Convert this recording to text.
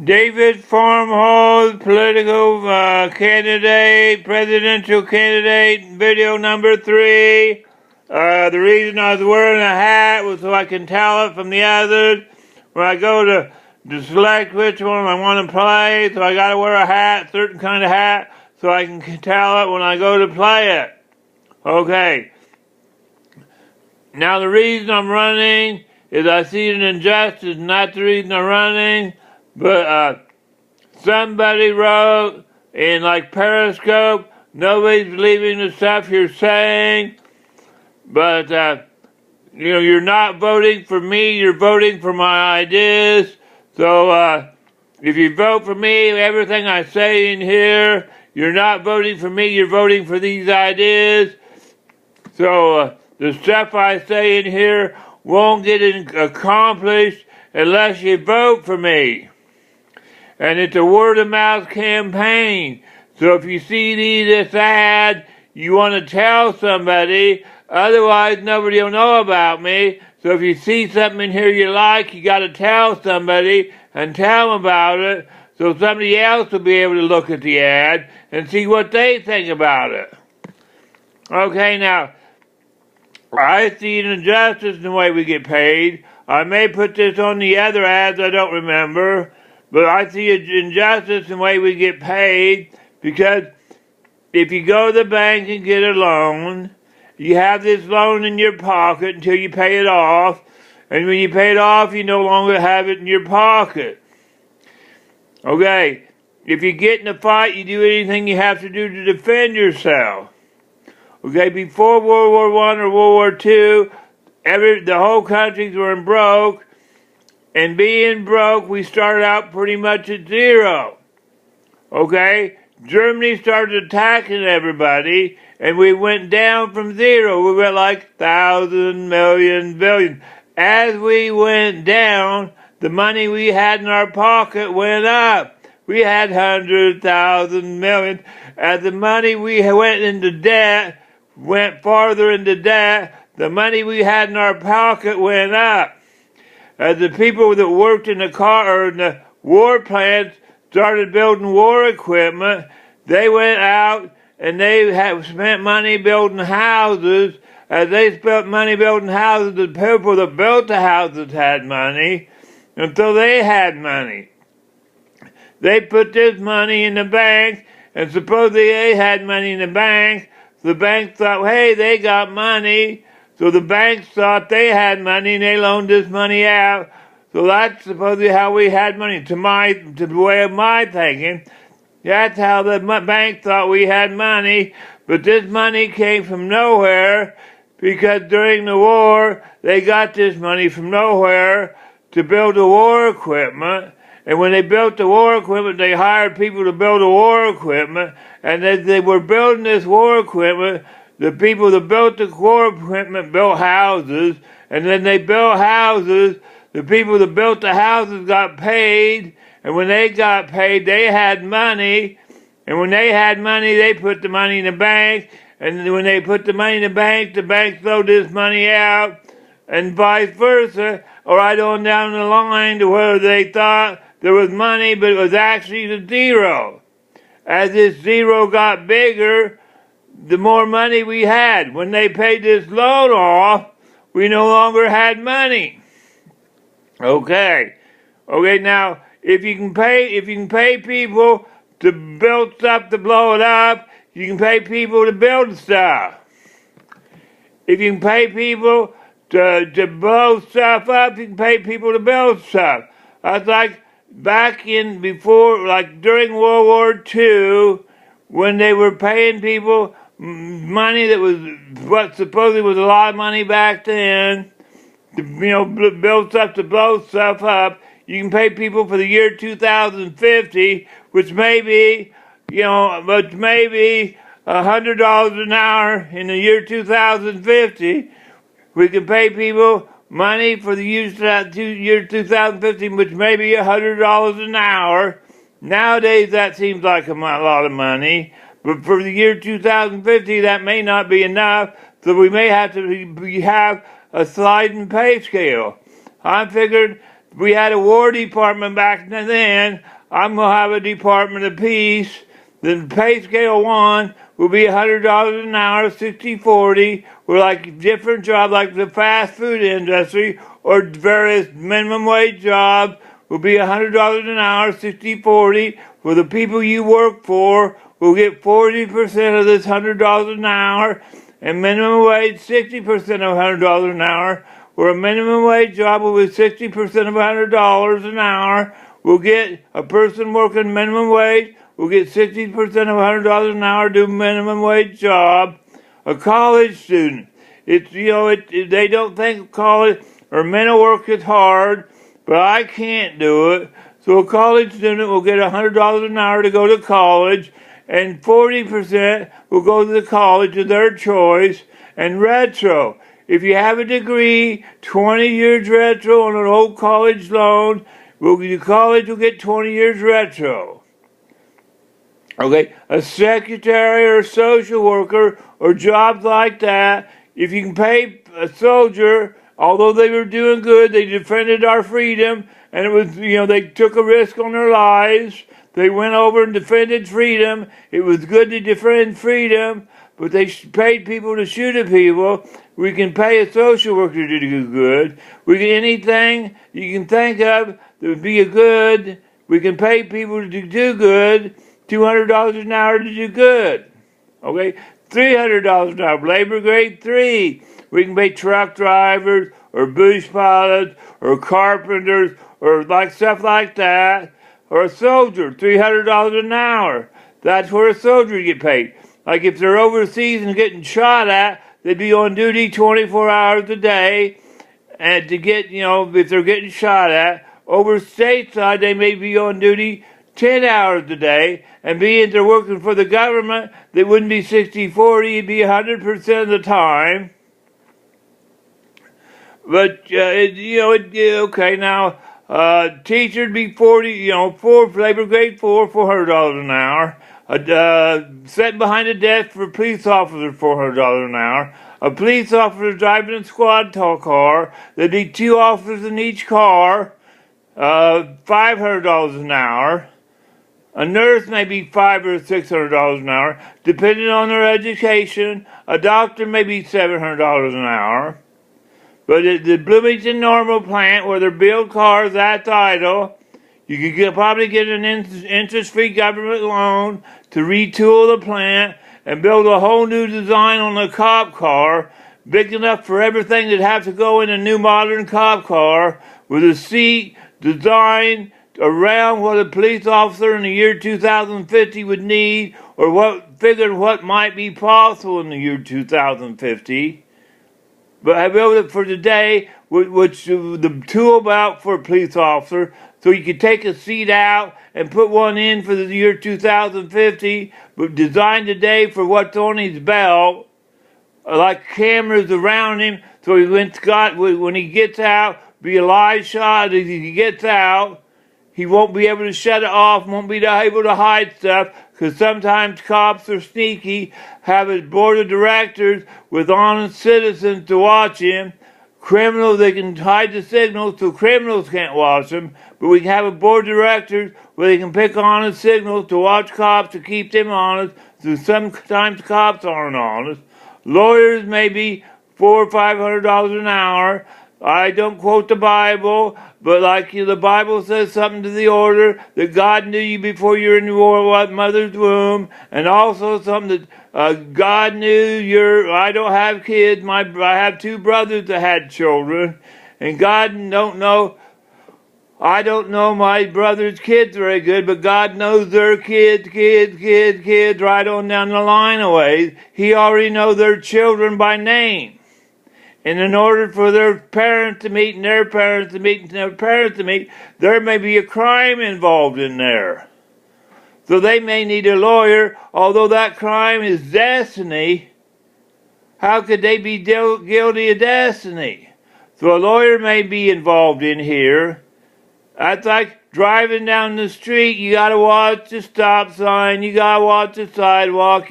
David Farmhold, political candidate, presidential candidate, video number 3. The reason I was wearing a hat was so I can tell it from the others. When I go to select which one I want to play, so I got to wear a hat, certain kind of hat, so I can tell it when I go to play it. Okay. Now the reason I'm running is I see an injustice, not the reason I'm running. But somebody wrote in like Periscope, nobody's believing the stuff you're saying. But you're not voting for me. You're voting for my ideas. So if you vote for me, everything I say in here, you're not voting for me. You're voting for these ideas. So the stuff I say in here won't get accomplished unless you vote for me. And it's a word-of-mouth campaign. So if you see this ad, you want to tell somebody. Otherwise, nobody will know about me. So if you see something in here you like, you got to tell somebody and tell them about it. So somebody else will be able to look at the ad and see what they think about it. Okay, now, I see an injustice in the way we get paid. I may put this on the other ads, I don't remember. But I see an injustice in the way we get paid, because if you go to the bank and get a loan, you have this loan in your pocket until you pay it off. And when you pay it off, you no longer have it in your pocket. Okay, if you get in a fight, you do anything you have to do to defend yourself. Okay, before World War I or World War II, the whole countries were broke. And being broke, we started out pretty much at zero. Okay? Germany started attacking everybody, and we went down from zero. We went like 1,000, million, billion. As we went down, the money we had in our pocket went up. We had 100,000, million. As the money we went into debt, went farther into debt, the money we had in our pocket went up. As the people that worked in the war plants started building war equipment, they went out and they spent money building houses. As they spent money building houses, the people that built the houses had money, and so they had money. They put this money in the bank, and supposedly they had money in the bank. The bank thought, hey, they got money. So the banks thought they had money and they loaned this money out. So that's supposedly how we had money. To the way of my thinking, that's how the bank thought we had money. But this money came from nowhere, because during the war, they got this money from nowhere to build the war equipment. And when they built the war equipment, they hired people to build the war equipment. And as they were building this war equipment, the people that built the war equipment built houses, and then they built houses. The people that built the houses got paid, and when they got paid, they had money, and when they had money, they put the money in the bank, and when they put the money in the bank threw this money out, and vice versa, or right on down the line to where they thought there was money, but it was actually the zero. As this zero got bigger, the more money we had. When they paid this loan off, we no longer had money. Okay, now if you can pay people to build stuff to blow it up, you can pay people to build stuff. If you can pay people to blow stuff up, you can pay people to build stuff. That's like during World War II, when they were paying people money that was what supposedly was a lot of money back then, to build stuff, to blow stuff up. You can pay people for the year 2050, which may be $100 an hour in the year 2050. We can pay people money for the year 2050, which may be $100 an hour. Nowadays, that seems like a lot of money. But for the year 2050, that may not be enough, so we may have to have a sliding pay scale. I figured we had a War Department back then. I'm going to have a Department of Peace. The pay scale 1 will be $100 an hour, 60-40, or like different jobs like the fast food industry or various minimum wage jobs will be $100 an hour, 60-40, where the people you work for will get 40% of this $100 an hour, and minimum wage 60% of $100 an hour, where a minimum wage job will be 60% of $100 an hour. Will get a person working minimum wage will get 60% of $100 an hour do minimum wage job. A college student, they don't think college or mental work is hard, but I can't do it. So a college student will get $100 an hour to go to college, and 40% will go to the college of their choice. And retro, if you have a degree, 20 years retro on an old college loan, the college will get 20 years retro. Okay, a secretary or a social worker or jobs like that, if you can pay a soldier, although they were doing good, they defended our freedom, and it was, they took a risk on their lives. They went over and defended freedom. It was good to defend freedom, but they paid people to shoot at people. We can pay a social worker to do good. We can anything you can think of that would be a good. We can pay people to do good. $200 an hour to do good. Okay, $300 an hour. Labor grade 3. We can pay truck drivers or bush pilots or carpenters or like stuff like that. Or a soldier, $300 an hour. That's where a soldier would get paid. Like if they're overseas and getting shot at, they'd be on duty 24 hours a day. And to get, if they're getting shot at, over stateside, they may be on duty 10 hours a day. And being they're working for the government, they wouldn't be 60-40, it'd be 100% of the time. But, okay, now, teacher'd be 40, 4 labor grade 4, $400 an hour. Sitting behind a desk for a police officer, $400 an hour. A police officer driving a squad car, there'd be 2 officers in each car, $500 an hour. A nurse may be $500 or $600 an hour, depending on their education. A doctor may be $700 an hour. But at the Bloomington Normal plant, where they build cars, that's idle. You could probably get an interest-free government loan to retool the plant and build a whole new design on the cop car, big enough for everything that'd have to go in a new modern cop car, with a seat designed around what a police officer in the year 2050 would need, or what might be possible in the year 2050. But I built it for today, which the tool belt for a police officer, so you could take a seat out and put one in for the year 2050, but designed today for what's on his belt, like cameras around him, so when he gets out, be a live shot as he gets out. He won't be able to shut it off, won't be able to hide stuff, because sometimes cops are sneaky, have a board of directors with honest citizens to watch him. Criminals, they can hide the signals so criminals can't watch them, but we can have a board of directors where they can pick honest signals to watch cops to keep them honest, so sometimes cops aren't honest. Lawyers may be $400 or $500 an hour. I don't quote the Bible, but the Bible says something to the order that God knew you before you were in your mother's womb, and also something that God knew I don't have kids, I have 2 brothers that had children, and God I don't know my brother's kids very good, but God knows their kids, right on down the line a ways. He already knows their children by name. And in order for their parents to meet and their parents to meet and their parents to meet, there may be a crime involved in there. So they may need a lawyer, although that crime is destiny. How could they be guilty of destiny? So a lawyer may be involved in here. That's like driving down the street. You got to watch the stop sign. You got to watch the sidewalk.